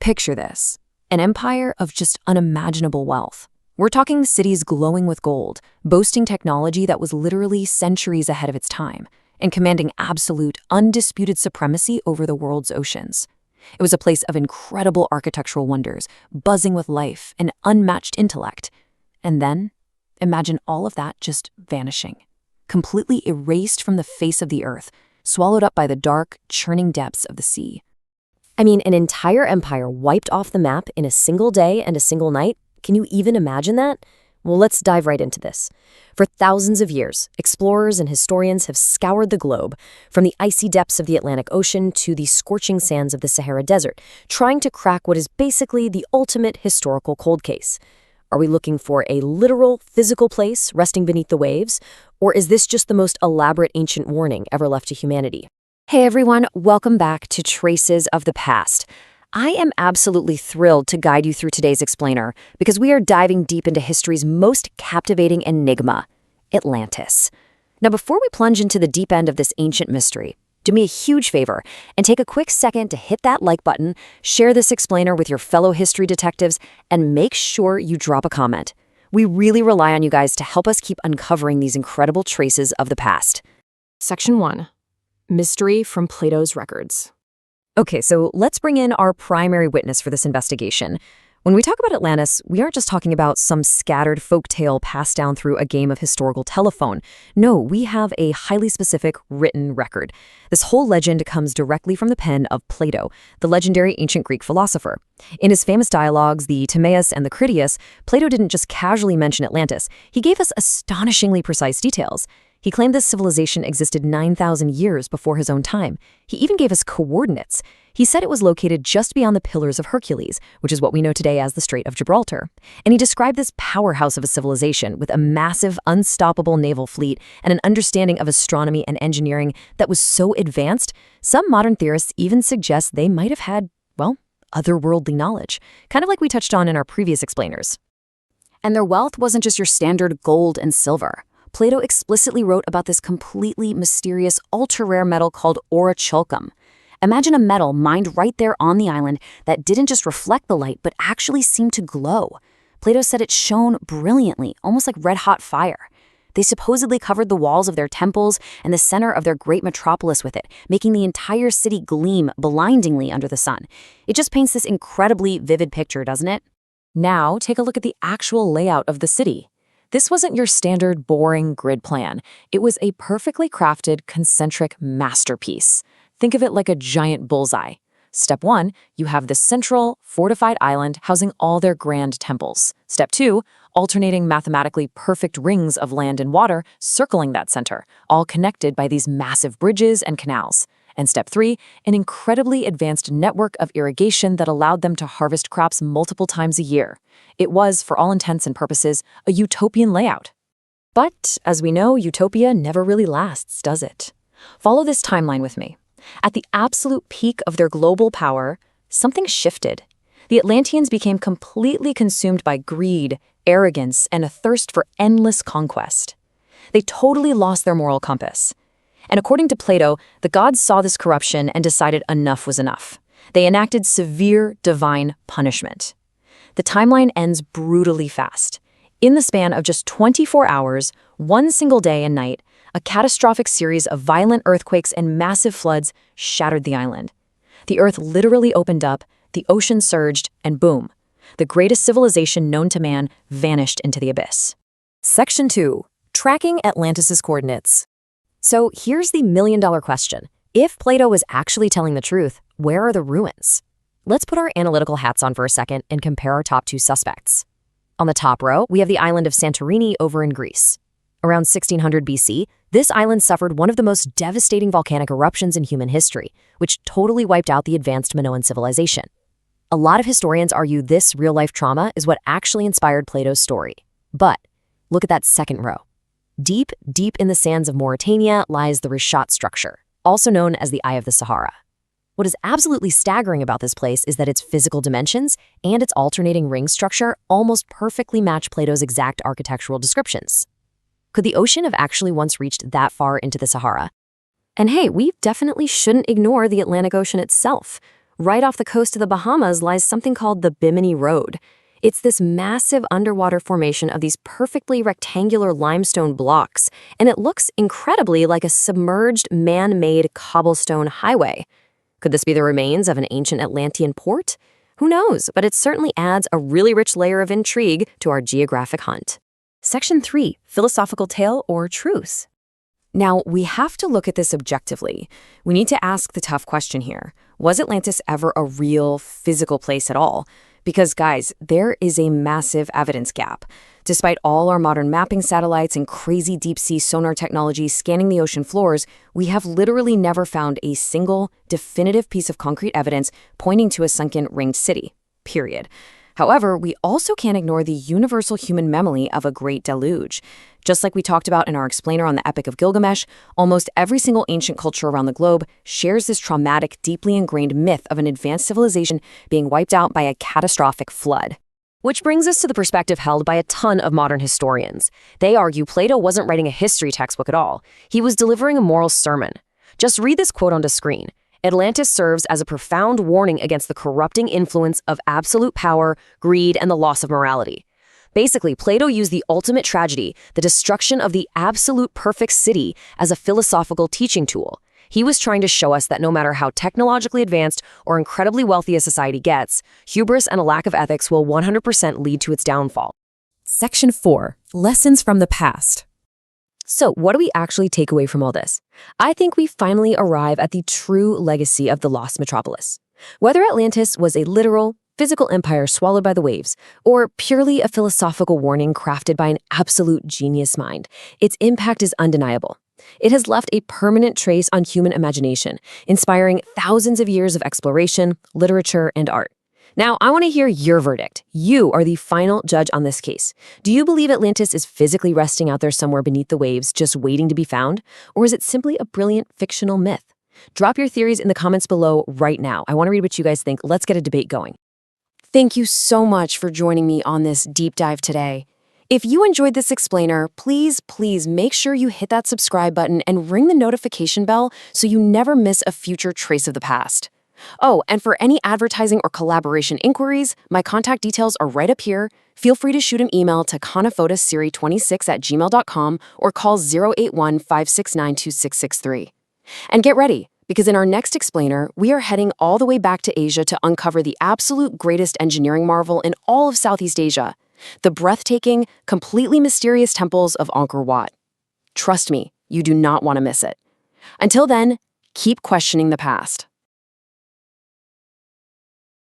Picture this, an empire of just unimaginable wealth. We're talking cities glowing with gold, boasting technology that was literally centuries ahead of its time, and commanding absolute, undisputed supremacy over the world's oceans. It was a place of incredible architectural wonders, buzzing with life and unmatched intellect. And then, imagine all of that just vanishing, completely erased from the face of the earth, swallowed up by the dark, churning depths of the sea. I mean, an entire empire wiped off the map in a single day and a single night? Can you even imagine that? Well, let's dive right into this. For thousands of years, explorers and historians have scoured the globe, from the icy depths of the Atlantic Ocean to the scorching sands of the Sahara Desert, trying to crack what is basically the ultimate historical cold case. Are we looking for a literal, physical place resting beneath the waves? Or is this just the most elaborate ancient warning ever left to humanity? Hey everyone, welcome back to Traces of the Past. I am absolutely thrilled to guide you through today's explainer because we are diving deep into history's most captivating enigma, Atlantis. Now, before we plunge into the deep end of this ancient mystery, do me a huge favor and take a quick second to hit that like button, share this explainer with your fellow history detectives, and make sure you drop a comment. We really rely on you guys to help us keep uncovering these incredible traces of the past. Section 1. Mystery from Plato's Records. Okay, so let's bring in our primary witness for this investigation. When we talk about Atlantis, we aren't just talking about some scattered folktale passed down through a game of historical telephone. No, we have a highly specific written record. This whole legend comes directly from the pen of Plato, the legendary ancient Greek philosopher. In his famous dialogues, the Timaeus and the Critias, Plato didn't just casually mention Atlantis. He gave us astonishingly precise details. He claimed this civilization existed 9,000 years before his own time. He even gave us coordinates. He said it was located just beyond the Pillars of Hercules, which is what we know today as the Strait of Gibraltar. And he described this powerhouse of a civilization with a massive, unstoppable naval fleet and an understanding of astronomy and engineering that was so advanced, some modern theorists even suggest they might have had, well, otherworldly knowledge, kind of like we touched on in our previous explainers. And their wealth wasn't just your standard gold and silver. Plato explicitly wrote about this completely mysterious, ultra-rare metal called Orichalcum. Imagine a metal mined right there on the island that didn't just reflect the light, but actually seemed to glow. Plato said it shone brilliantly, almost like red-hot fire. They supposedly covered the walls of their temples and the center of their great metropolis with it, making the entire city gleam blindingly under the sun. It just paints this incredibly vivid picture, doesn't it? Now, take a look at the actual layout of the city. This wasn't your standard boring grid plan. It was a perfectly crafted concentric masterpiece. Think of it like a giant bullseye. Step 1, you have the central, fortified island housing all their grand temples. Step 2, alternating mathematically perfect rings of land and water circling that center, all connected by these massive bridges and canals. And step 3, an incredibly advanced network of irrigation that allowed them to harvest crops multiple times a year. It was, for all intents and purposes, a utopian layout. But, as we know, utopia never really lasts, does it? Follow this timeline with me. At the absolute peak of their global power, something shifted. The Atlanteans became completely consumed by greed, arrogance, and a thirst for endless conquest. They totally lost their moral compass. And according to Plato, the gods saw this corruption and decided enough was enough. They enacted severe divine punishment. The timeline ends brutally fast. In the span of just 24 hours, one single day and night, a catastrophic series of violent earthquakes and massive floods shattered the island. The earth literally opened up, the ocean surged, and boom, the greatest civilization known to man vanished into the abyss. Section 2. Tracking Atlantis' coordinates. So here's the million-dollar question. If Plato was actually telling the truth, where are the ruins? Let's put our analytical hats on for a second and compare our top two suspects. On the top row, we have the island of Santorini over in Greece. Around 1600 BC, this island suffered one of the most devastating volcanic eruptions in human history, which totally wiped out the advanced Minoan civilization. A lot of historians argue this real-life trauma is what actually inspired Plato's story. But look at that second row. Deep, deep in the sands of Mauritania lies the Rishat structure, also known as the Eye of the Sahara. What is absolutely staggering about this place is that its physical dimensions and its alternating ring structure almost perfectly match Plato's exact architectural descriptions. Could the ocean have actually once reached that far into the Sahara? And hey, we definitely shouldn't ignore the Atlantic Ocean itself. Right off the coast of the Bahamas lies something called the Bimini Road. It's this massive underwater formation of these perfectly rectangular limestone blocks, and it looks incredibly like a submerged, man-made cobblestone highway. Could this be the remains of an ancient Atlantean port? Who knows, but it certainly adds a really rich layer of intrigue to our geographic hunt. Section 3, Philosophical Tale or Truce. Now, we have to look at this objectively. We need to ask the tough question here. Was Atlantis ever a real, physical place at all? Because, guys, there is a massive evidence gap. Despite all our modern mapping satellites and crazy deep-sea sonar technology scanning the ocean floors, we have literally never found a single, definitive piece of concrete evidence pointing to a sunken, ringed city. Period. However, we also can't ignore the universal human memory of a great deluge. Just like we talked about in our explainer on the Epic of Gilgamesh, almost every single ancient culture around the globe shares this traumatic, deeply ingrained myth of an advanced civilization being wiped out by a catastrophic flood. Which brings us to the perspective held by a ton of modern historians. They argue Plato wasn't writing a history textbook at all. He was delivering a moral sermon. Just read this quote onto screen. Atlantis serves as a profound warning against the corrupting influence of absolute power, greed, and the loss of morality. Basically, Plato used the ultimate tragedy, the destruction of the absolute perfect city, as a philosophical teaching tool. He was trying to show us that no matter how technologically advanced or incredibly wealthy a society gets, hubris and a lack of ethics will 100% lead to its downfall. Section 4, Lessons from the Past. So, what do we actually take away from all this? I think we finally arrive at the true legacy of the lost metropolis. Whether Atlantis was a literal, physical empire swallowed by the waves, or purely a philosophical warning crafted by an absolute genius mind, its impact is undeniable. It has left a permanent trace on human imagination, inspiring thousands of years of exploration, literature, and art. Now, I want to hear your verdict. You are the final judge on this case. Do you believe Atlantis is physically resting out there somewhere beneath the waves, just waiting to be found? Or is it simply a brilliant fictional myth? Drop your theories in the comments below right now. I want to read what you guys think. Let's get a debate going. Thank you so much for joining me on this deep dive today. If you enjoyed this explainer, please make sure you hit that subscribe button and ring the notification bell so you never miss a future trace of the past. Oh, and for any advertising or collaboration inquiries, my contact details are right up here. Feel free to shoot an email to khanaphotossiri26@gmail.com or call 081-569-2663. And get ready, because in our next explainer, we are heading all the way back to Asia to uncover the absolute greatest engineering marvel in all of Southeast Asia, the breathtaking, completely mysterious temples of Angkor Wat. Trust me, you do not want to miss it. Until then, keep questioning the past.